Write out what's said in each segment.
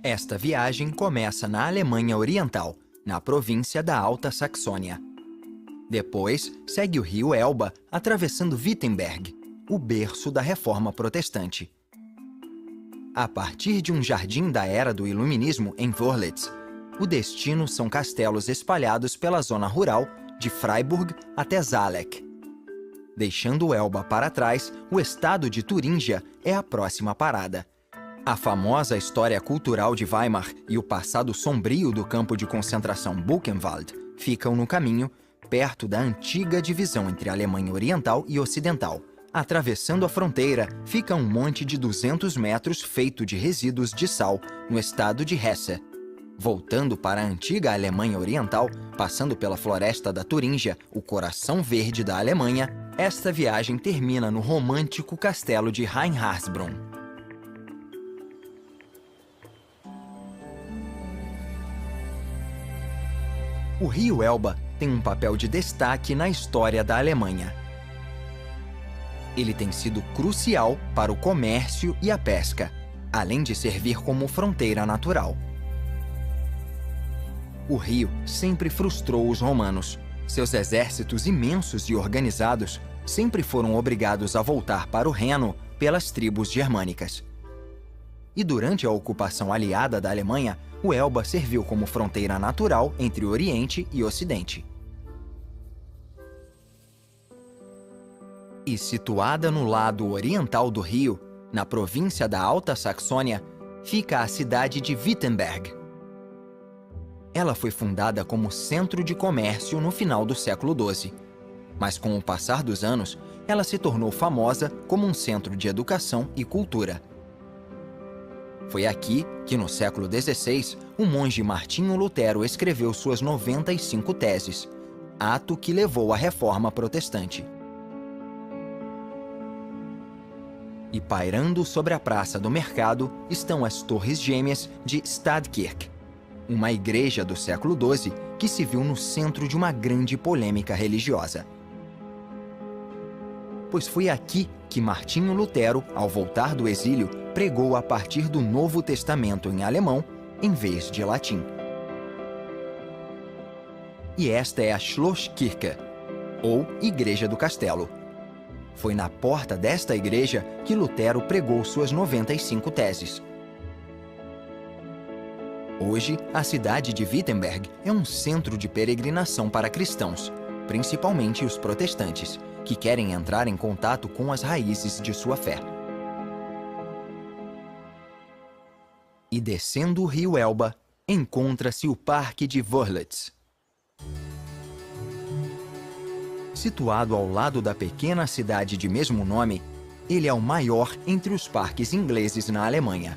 Esta viagem começa na Alemanha Oriental, na província da Alta Saxônia. Depois, segue o rio Elba, atravessando Wittenberg, o berço da Reforma Protestante. A partir de um jardim da Era do Iluminismo em Wörlitz, o destino são castelos espalhados pela zona rural, de Freiburg até Zalek. Deixando o Elba para trás, o estado de Turíngia é a próxima parada. A famosa história cultural de Weimar e o passado sombrio do campo de concentração Buchenwald ficam no caminho, perto da antiga divisão entre a Alemanha Oriental e Ocidental. Atravessando a fronteira, fica um monte de 200 metros feito de resíduos de sal, no estado de Hesse. Voltando para a antiga Alemanha Oriental, passando pela floresta da Turíngia, o coração verde da Alemanha, esta viagem termina no romântico castelo de Reinhardsbrunn. O rio Elba tem um papel de destaque na história da Alemanha. Ele tem sido crucial para o comércio e a pesca, além de servir como fronteira natural. O rio sempre frustrou os romanos. Seus exércitos imensos e organizados sempre foram obrigados a voltar para o Reno pelas tribos germânicas. E durante a ocupação aliada da Alemanha, o Elba serviu como fronteira natural entre o Oriente e Ocidente. E situada no lado oriental do rio, na província da Alta Saxônia, fica a cidade de Wittenberg. Ela foi fundada como centro de comércio no final do século XII, mas com o passar dos anos, ela se tornou famosa como um centro de educação e cultura. Foi aqui que, no século XVI, o monge Martinho Lutero escreveu suas 95 teses, ato que levou à Reforma Protestante. E pairando sobre a Praça do Mercado estão as Torres Gêmeas de Stadtkirch, uma igreja do século XII que se viu no centro de uma grande polêmica religiosa. Pois foi aqui que Martinho Lutero, ao voltar do exílio, pregou a partir do Novo Testamento em alemão, em vez de latim. E esta é a Schlosskirche, ou Igreja do Castelo. Foi na porta desta igreja que Lutero pregou suas 95 teses. Hoje, a cidade de Wittenberg é um centro de peregrinação para cristãos, principalmente os protestantes, que querem entrar em contato com as raízes de sua fé. E descendo o rio Elba, encontra-se o Parque de Wörlitz. Situado ao lado da pequena cidade de mesmo nome, ele é o maior entre os parques ingleses na Alemanha.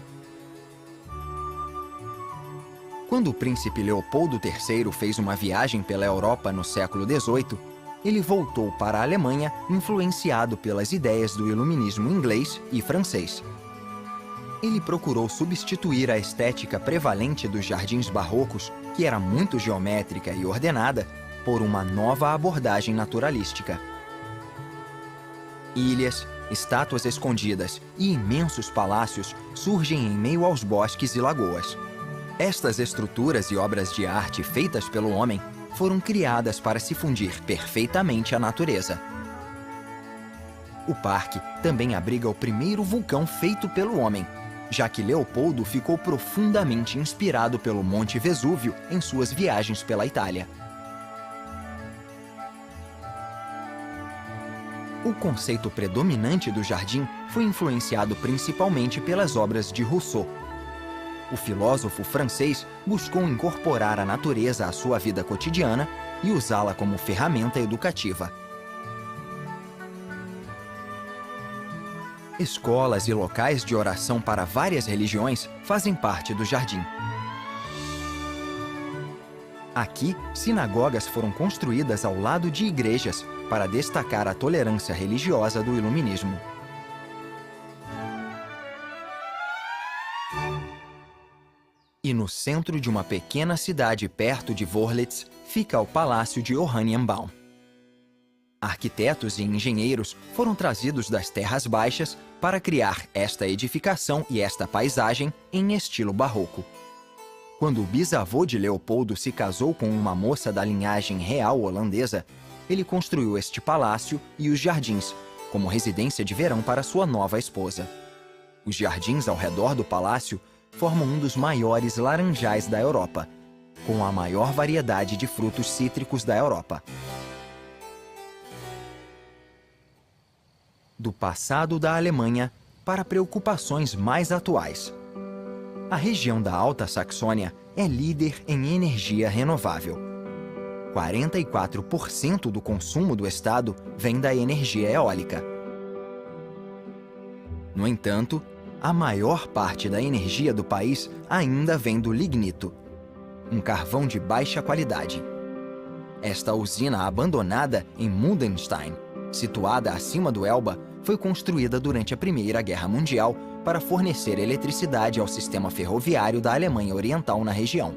Quando o príncipe Leopoldo III fez uma viagem pela Europa no século XVIII, ele voltou para a Alemanha influenciado pelas ideias do iluminismo inglês e francês. Ele procurou substituir a estética prevalente dos jardins barrocos, que era muito geométrica e ordenada, por uma nova abordagem naturalística. Ilhas, estátuas escondidas e imensos palácios surgem em meio aos bosques e lagoas. Estas estruturas e obras de arte feitas pelo homem foram criadas para se fundir perfeitamente à natureza. O parque também abriga o primeiro vulcão feito pelo homem, já que Leopoldo ficou profundamente inspirado pelo Monte Vesúvio em suas viagens pela Itália. O conceito predominante do jardim foi influenciado principalmente pelas obras de Rousseau. O filósofo francês buscou incorporar a natureza à sua vida cotidiana e usá-la como ferramenta educativa. Escolas e locais de oração para várias religiões fazem parte do jardim. Aqui, sinagogas foram construídas ao lado de igrejas para destacar a tolerância religiosa do iluminismo. E no centro de uma pequena cidade perto de Wörlitz fica o Palácio de Oranienbaum. Arquitetos e engenheiros foram trazidos das terras baixas para criar esta edificação e esta paisagem em estilo barroco. Quando o bisavô de Leopoldo se casou com uma moça da linhagem real holandesa, ele construiu este palácio e os jardins, como residência de verão para sua nova esposa. Os jardins ao redor do palácio formam um dos maiores laranjais da Europa, com a maior variedade de frutos cítricos da Europa. Do passado da Alemanha para preocupações mais atuais. A região da Alta Saxônia é líder em energia renovável. 44% do consumo do estado vem da energia eólica. No entanto, a maior parte da energia do país ainda vem do lignito, um carvão de baixa qualidade. Esta usina abandonada em Muldenstein, situada acima do Elba, foi construída durante a Primeira Guerra Mundial para fornecer eletricidade ao sistema ferroviário da Alemanha Oriental na região.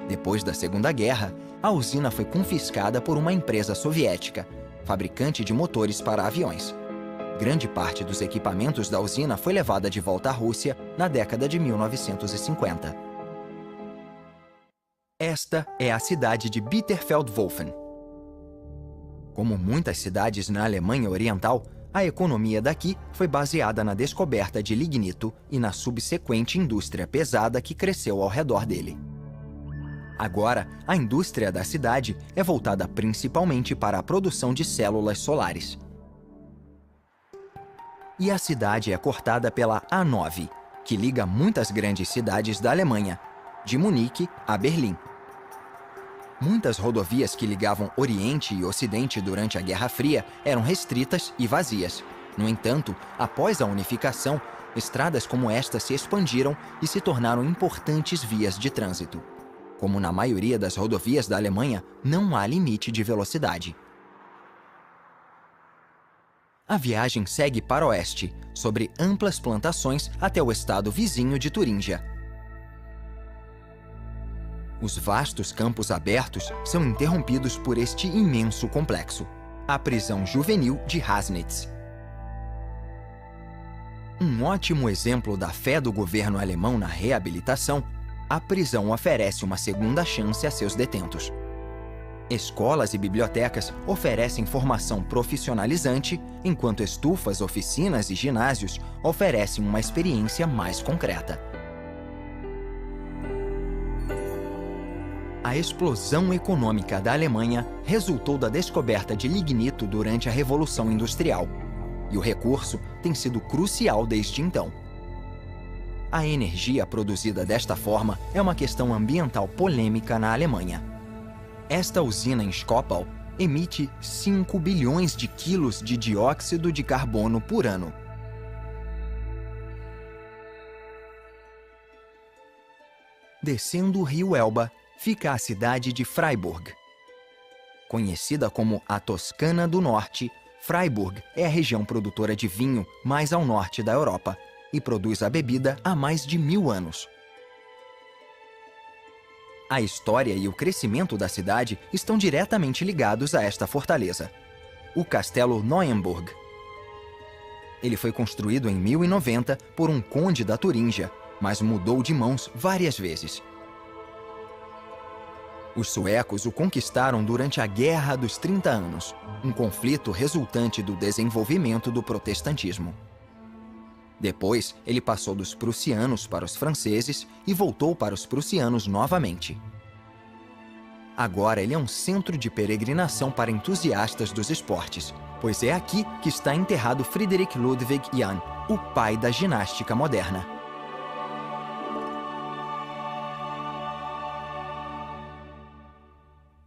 Depois da Segunda Guerra, a usina foi confiscada por uma empresa soviética, fabricante de motores para aviões. Grande parte dos equipamentos da usina foi levada de volta à Rússia na década de 1950. Esta é a cidade de Bitterfeld-Wolfen. Como muitas cidades na Alemanha Oriental, a economia daqui foi baseada na descoberta de lignito e na subsequente indústria pesada que cresceu ao redor dele. Agora, a indústria da cidade é voltada principalmente para a produção de células solares. E a cidade é cortada pela A9, que liga muitas grandes cidades da Alemanha, de Munique a Berlim. Muitas rodovias que ligavam Oriente e Ocidente durante a Guerra Fria eram restritas e vazias. No entanto, após a unificação, estradas como esta se expandiram e se tornaram importantes vias de trânsito. Como na maioria das rodovias da Alemanha, não há limite de velocidade. A viagem segue para o oeste, sobre amplas plantações até o estado vizinho de Turíngia. Os vastos campos abertos são interrompidos por este imenso complexo, a prisão juvenil de Hasnitz. Um ótimo exemplo da fé do governo alemão na reabilitação, a prisão oferece uma segunda chance a seus detentos. Escolas e bibliotecas oferecem formação profissionalizante, enquanto estufas, oficinas e ginásios oferecem uma experiência mais concreta. A explosão econômica da Alemanha resultou da descoberta de lignito durante a Revolução Industrial, e o recurso tem sido crucial desde então. A energia produzida desta forma é uma questão ambiental polêmica na Alemanha. Esta usina em Schkopau emite 5 bilhões de quilos de dióxido de carbono por ano. Descendo o rio Elba, fica a cidade de Freiburg. Conhecida como a Toscana do Norte, Freiburg é a região produtora de vinho mais ao norte da Europa e produz a bebida há mais de 1000 anos. A história e o crescimento da cidade estão diretamente ligados a esta fortaleza, o Castelo Neuenburg. Ele foi construído em 1090 por um conde da Turíngia, mas mudou de mãos várias vezes. Os suecos o conquistaram durante a Guerra dos 30 Anos, um conflito resultante do desenvolvimento do protestantismo. Depois, ele passou dos prussianos para os franceses e voltou para os prussianos novamente. Agora ele é um centro de peregrinação para entusiastas dos esportes, pois é aqui que está enterrado Friedrich Ludwig Jahn, o pai da ginástica moderna.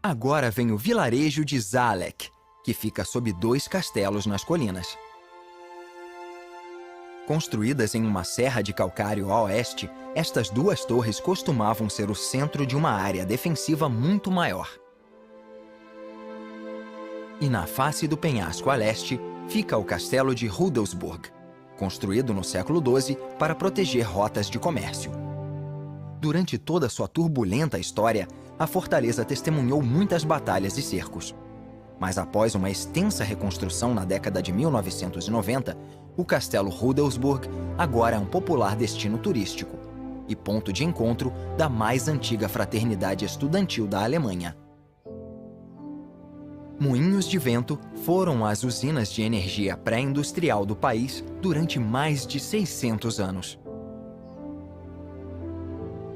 Agora vem o vilarejo de Zaalek, que fica sob 2 castelos nas colinas. Construídas em uma serra de calcário a oeste, estas 2 torres costumavam ser o centro de uma área defensiva muito maior. E na face do penhasco a leste, fica o castelo de Rudelsburg, construído no século XII para proteger rotas de comércio. Durante toda sua turbulenta história, a fortaleza testemunhou muitas batalhas e cercos. Mas após uma extensa reconstrução na década de 1990, o Castelo Rudelsburg agora é um popular destino turístico e ponto de encontro da mais antiga fraternidade estudantil da Alemanha. Moinhos de vento foram as usinas de energia pré-industrial do país durante mais de 600 anos.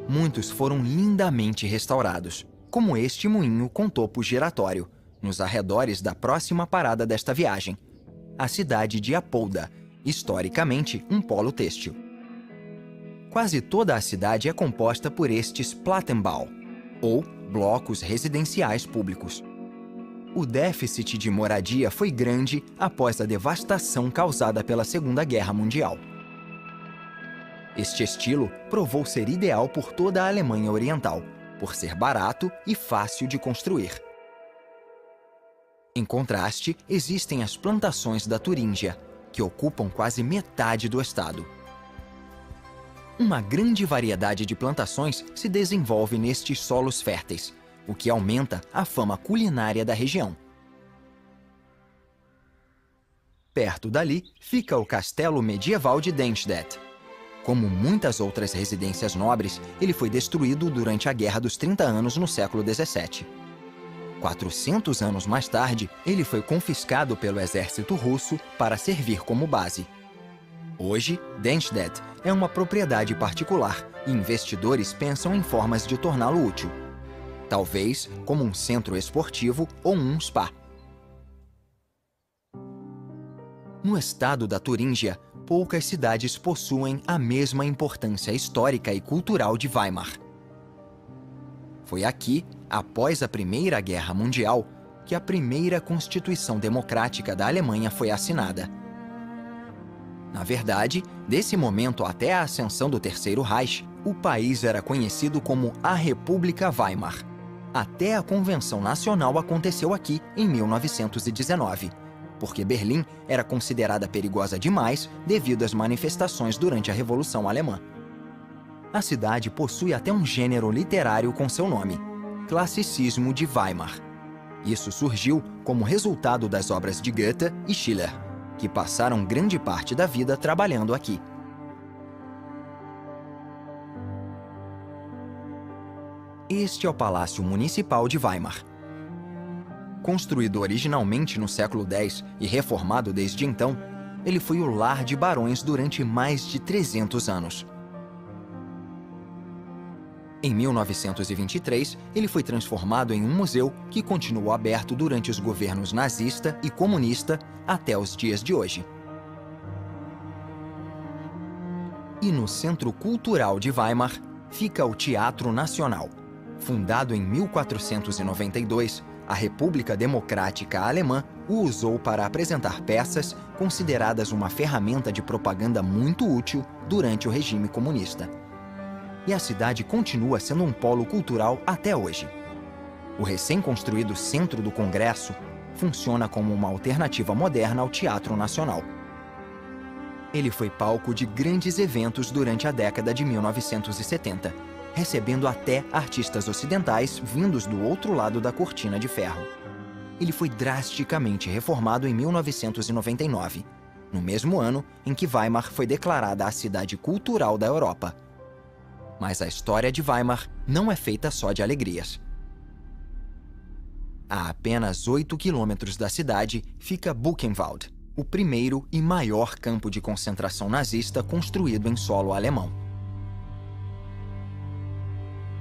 Muitos foram lindamente restaurados, como este moinho com topo giratório, nos arredores da próxima parada desta viagem, a cidade de Apolda, historicamente um polo têxtil. Quase toda a cidade é composta por estes Plattenbau, ou blocos residenciais públicos. O déficit de moradia foi grande após a devastação causada pela Segunda Guerra Mundial. Este estilo provou ser ideal por toda a Alemanha Oriental, por ser barato e fácil de construir. Em contraste, existem as plantações da Turíngia, que ocupam quase metade do estado. Uma grande variedade de plantações se desenvolve nestes solos férteis, o que aumenta a fama culinária da região. Perto dali fica o castelo medieval de Dennstedt. Como muitas outras residências nobres, ele foi destruído durante a Guerra dos 30 Anos no século XVII. 400 anos mais tarde, ele foi confiscado pelo exército russo para servir como base. Hoje, Dennstedt é uma propriedade particular e investidores pensam em formas de torná-lo útil. Talvez como um centro esportivo ou um spa. No estado da Turíngia, poucas cidades possuem a mesma importância histórica e cultural de Weimar. Foi aqui, após a Primeira Guerra Mundial, que a primeira Constituição Democrática da Alemanha foi assinada. Na verdade, desse momento até a ascensão do Terceiro Reich, o país era conhecido como a República Weimar. Até a Convenção Nacional aconteceu aqui em 1919, porque Berlim era considerada perigosa demais devido às manifestações durante a Revolução Alemã. A cidade possui até um gênero literário com seu nome, Classicismo de Weimar. Isso surgiu como resultado das obras de Goethe e Schiller, que passaram grande parte da vida trabalhando aqui. Este é o Palácio Municipal de Weimar. Construído originalmente no século X e reformado desde então, ele foi o lar de barões durante mais de 300 anos. Em 1923, ele foi transformado em um museu que continuou aberto durante os governos nazista e comunista até os dias de hoje. E no Centro Cultural de Weimar fica o Teatro Nacional. Fundado em 1492, a República Democrática Alemã o usou para apresentar peças consideradas uma ferramenta de propaganda muito útil durante o regime comunista. E a cidade continua sendo um polo cultural até hoje. O recém-construído Centro do Congresso funciona como uma alternativa moderna ao Teatro Nacional. Ele foi palco de grandes eventos durante a década de 1970, recebendo até artistas ocidentais vindos do outro lado da cortina de ferro. Ele foi drasticamente reformado em 1999, no mesmo ano em que Weimar foi declarada a cidade cultural da Europa. Mas a história de Weimar não é feita só de alegrias. A apenas 8 quilômetros da cidade fica Buchenwald, o primeiro e maior campo de concentração nazista construído em solo alemão.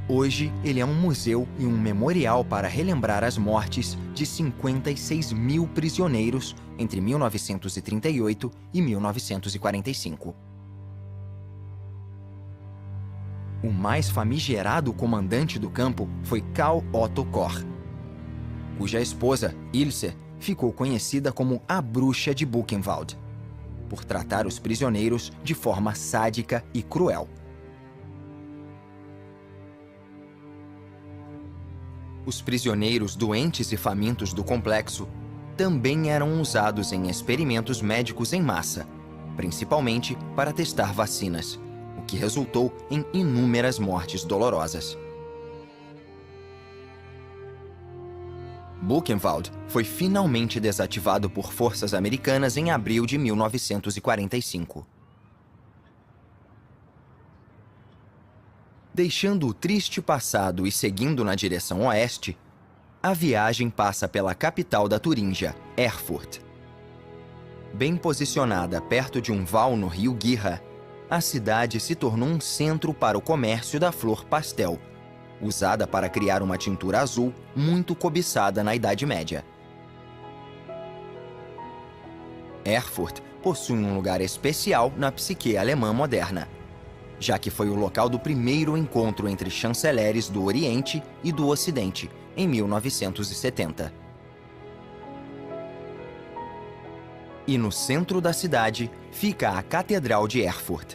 Hoje, ele é um museu e um memorial para relembrar as mortes de 56 mil prisioneiros entre 1938 e 1945. O mais famigerado comandante do campo foi Karl Otto Koch, cuja esposa, Ilse, ficou conhecida como a Bruxa de Buchenwald, por tratar os prisioneiros de forma sádica e cruel. Os prisioneiros doentes e famintos do complexo também eram usados em experimentos médicos em massa, principalmente para testar vacinas, o que resultou em inúmeras mortes dolorosas. Buchenwald foi finalmente desativado por forças americanas em abril de 1945. Deixando o triste passado e seguindo na direção oeste, a viagem passa pela capital da Turíngia, Erfurt. Bem posicionada perto de um val no rio Gera, a cidade se tornou um centro para o comércio da flor pastel, usada para criar uma tintura azul muito cobiçada na Idade Média. Erfurt possui um lugar especial na psique alemã moderna, já que foi o local do primeiro encontro entre chanceleres do Oriente e do Ocidente, em 1970. E no centro da cidade fica a Catedral de Erfurt.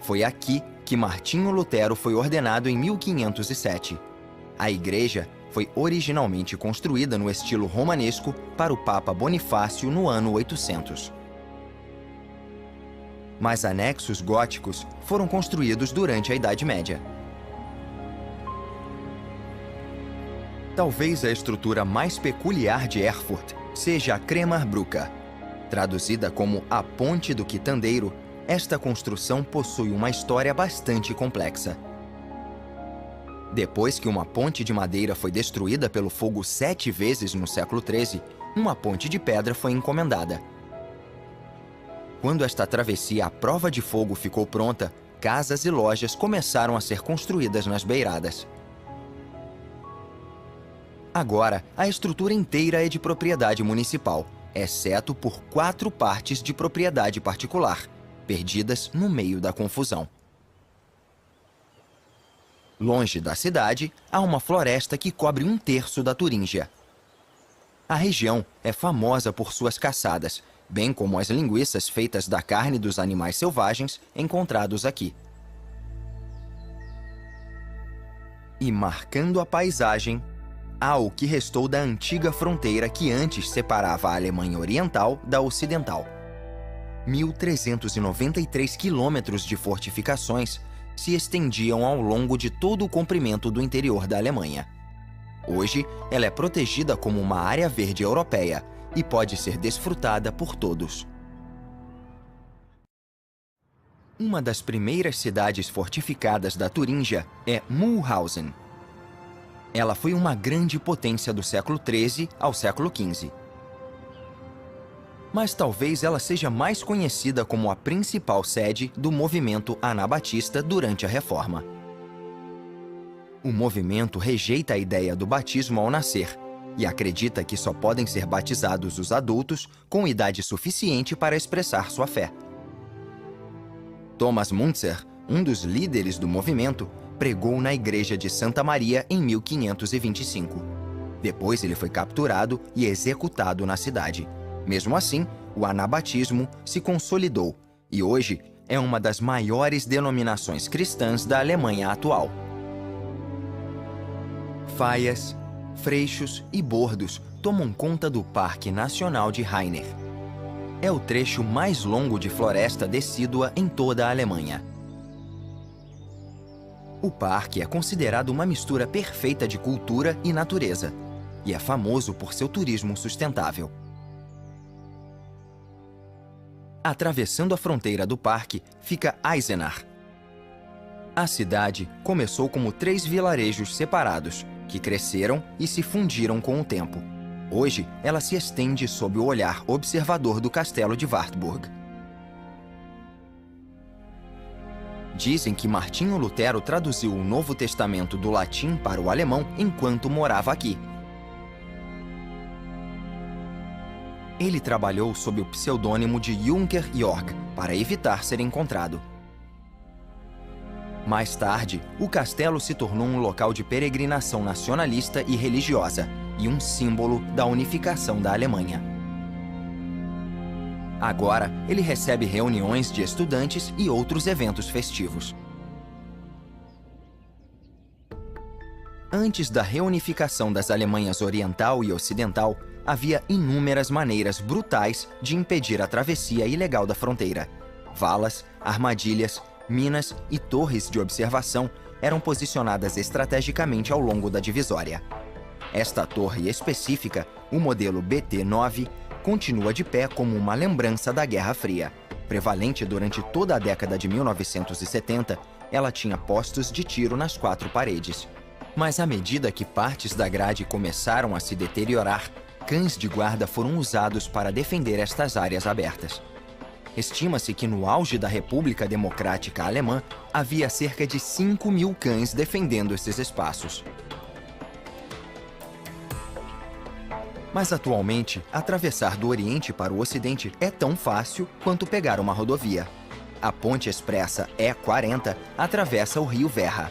Foi aqui que Martinho Lutero foi ordenado em 1507. A igreja foi originalmente construída no estilo romanesco para o Papa Bonifácio no ano 800. Mas anexos góticos foram construídos durante a Idade Média. Talvez a estrutura mais peculiar de Erfurt seja a Kremerbrücke. Traduzida como a Ponte do Quitandeiro, esta construção possui uma história bastante complexa. Depois que uma ponte de madeira foi destruída pelo fogo 7 vezes no século XIII, uma ponte de pedra foi encomendada. Quando esta travessia à prova de fogo ficou pronta, casas e lojas começaram a ser construídas nas beiradas. Agora, a estrutura inteira é de propriedade municipal, exceto por 4 partes de propriedade particular, perdidas no meio da confusão. Longe da cidade, há uma floresta que cobre 1/3 da Turíngia. A região é famosa por suas caçadas, bem como as linguiças feitas da carne dos animais selvagens encontrados aqui. E marcando a paisagem, há o que restou da antiga fronteira que antes separava a Alemanha Oriental da Ocidental. 1.393 quilômetros de fortificações se estendiam ao longo de todo o comprimento do interior da Alemanha. Hoje, ela é protegida como uma área verde europeia e pode ser desfrutada por todos. Uma das primeiras cidades fortificadas da Turíngia é Mulhausen. Ela foi uma grande potência do século XIII ao século XV. Mas talvez ela seja mais conhecida como a principal sede do movimento anabatista durante a Reforma. O movimento rejeita a ideia do batismo ao nascer e acredita que só podem ser batizados os adultos com idade suficiente para expressar sua fé. Thomas Müntzer, um dos líderes do movimento, pregou na igreja de Santa Maria em 1525. Depois ele foi capturado e executado na cidade. Mesmo assim, o anabatismo se consolidou e hoje é uma das maiores denominações cristãs da Alemanha atual. Faias, freixos e bordos tomam conta do Parque Nacional de Rainer. É o trecho mais longo de floresta decídua em toda a Alemanha. O parque é considerado uma mistura perfeita de cultura e natureza e é famoso por seu turismo sustentável. Atravessando a fronteira do parque fica Eisenach. A cidade começou como 3 vilarejos separados, que cresceram e se fundiram com o tempo. Hoje, ela se estende sob o olhar observador do castelo de Wartburg. Dizem que Martinho Lutero traduziu o Novo Testamento do latim para o alemão enquanto morava aqui. Ele trabalhou sob o pseudônimo de Junker Jorg para evitar ser encontrado. Mais tarde, o castelo se tornou um local de peregrinação nacionalista e religiosa e um símbolo da unificação da Alemanha. Agora, ele recebe reuniões de estudantes e outros eventos festivos. Antes da reunificação das Alemanhas Oriental e Ocidental, havia inúmeras maneiras brutais de impedir a travessia ilegal da fronteira. Valas, armadilhas, minas e torres de observação eram posicionadas estrategicamente ao longo da divisória. Esta torre específica, o modelo BT-9, continua de pé como uma lembrança da Guerra Fria. Prevalente durante toda a década de 1970, ela tinha postos de tiro nas 4 paredes. Mas à medida que partes da grade começaram a se deteriorar, cães de guarda foram usados para defender estas áreas abertas. Estima-se que no auge da República Democrática Alemã, havia cerca de 5.000 cães defendendo esses espaços. Mas atualmente, atravessar do Oriente para o Ocidente é tão fácil quanto pegar uma rodovia. A Ponte Expressa E40 atravessa o rio Werra.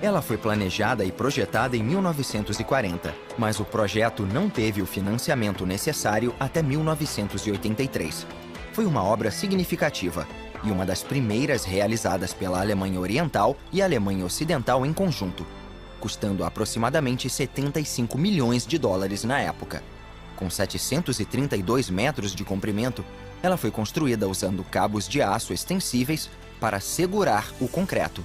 Ela foi planejada e projetada em 1940, mas o projeto não teve o financiamento necessário até 1983. Foi uma obra significativa e uma das primeiras realizadas pela Alemanha Oriental e Alemanha Ocidental em conjunto, custando aproximadamente 75 milhões de dólares na época. Com 732 metros de comprimento, ela foi construída usando cabos de aço extensíveis para segurar o concreto.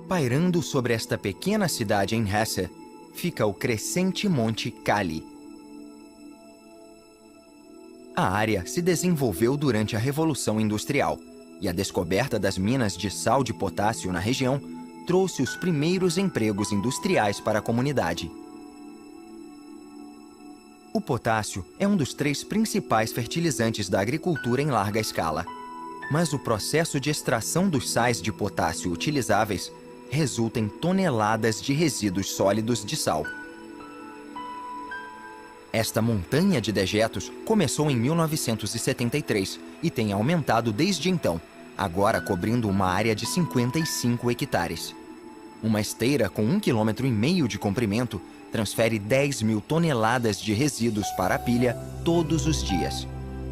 Pairando sobre esta pequena cidade em Hesse, fica o crescente Monte Kali. A área se desenvolveu durante a Revolução Industrial, e a descoberta das minas de sal de potássio na região trouxe os primeiros empregos industriais para a comunidade. O potássio é um dos 3 principais fertilizantes da agricultura em larga escala. Mas o processo de extração dos sais de potássio utilizáveis resulta em toneladas de resíduos sólidos de sal. Esta montanha de dejetos começou em 1973 e tem aumentado desde então, agora cobrindo uma área de 55 hectares. Uma esteira com 1,5 km de comprimento transfere 10.000 toneladas de resíduos para a pilha todos os dias.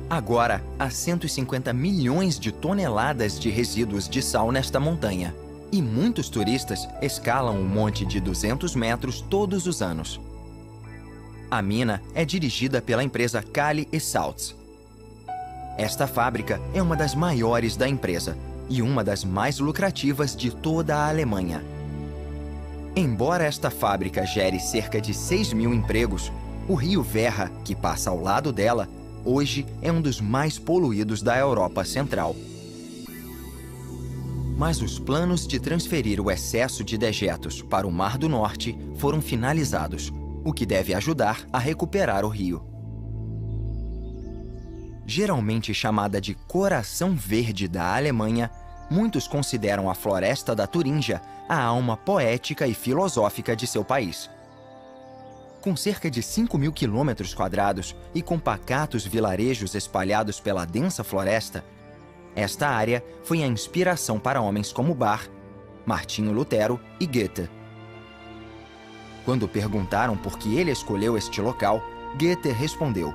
Agora, há 150 milhões de toneladas de resíduos de sal nesta montanha. E muitos turistas escalam o monte de 200 metros todos os anos. A mina é dirigida pela empresa Kali Salz. Esta fábrica é uma das maiores da empresa e uma das mais lucrativas de toda a Alemanha. Embora esta fábrica gere cerca de 6.000 empregos, o rio Werra, que passa ao lado dela, hoje é um dos mais poluídos da Europa Central. Mas os planos de transferir o excesso de dejetos para o Mar do Norte foram finalizados, o que deve ajudar a recuperar o rio. Geralmente chamada de Coração Verde da Alemanha, muitos consideram a Floresta da Turíngia a alma poética e filosófica de seu país. Com cerca de 5.000 quilômetros quadrados e com pacatos vilarejos espalhados pela densa floresta, esta área foi a inspiração para homens como Bach, Martinho Lutero e Goethe. Quando perguntaram por que ele escolheu este local, Goethe respondeu: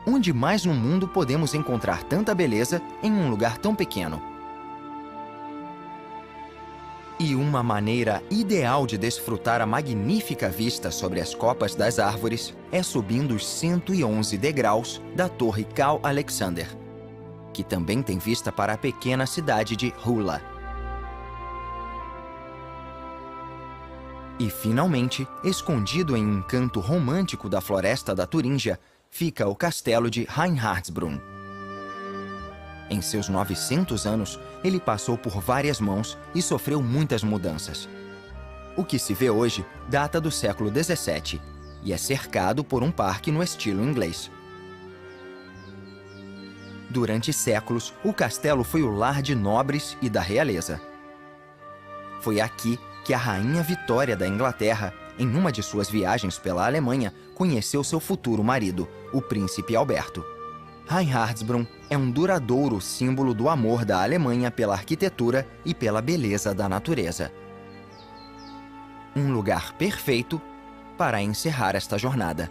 "Onde mais no mundo podemos encontrar tanta beleza em um lugar tão pequeno?" E uma maneira ideal de desfrutar a magnífica vista sobre as copas das árvores é subindo os 111 degraus da Torre Carl Alexander, que também tem vista para a pequena cidade de Hula. E, finalmente, escondido em um canto romântico da Floresta da Turíngia, fica o castelo de Reinhardsbrunn. Em seus 900 anos, ele passou por várias mãos e sofreu muitas mudanças. O que se vê hoje data do século XVII e é cercado por um parque no estilo inglês. Durante séculos, o castelo foi o lar de nobres e da realeza. Foi aqui que a rainha Vitória da Inglaterra, em uma de suas viagens pela Alemanha, conheceu seu futuro marido, o príncipe Alberto. Reinhardsbrunn é um duradouro símbolo do amor da Alemanha pela arquitetura e pela beleza da natureza. Um lugar perfeito para encerrar esta jornada.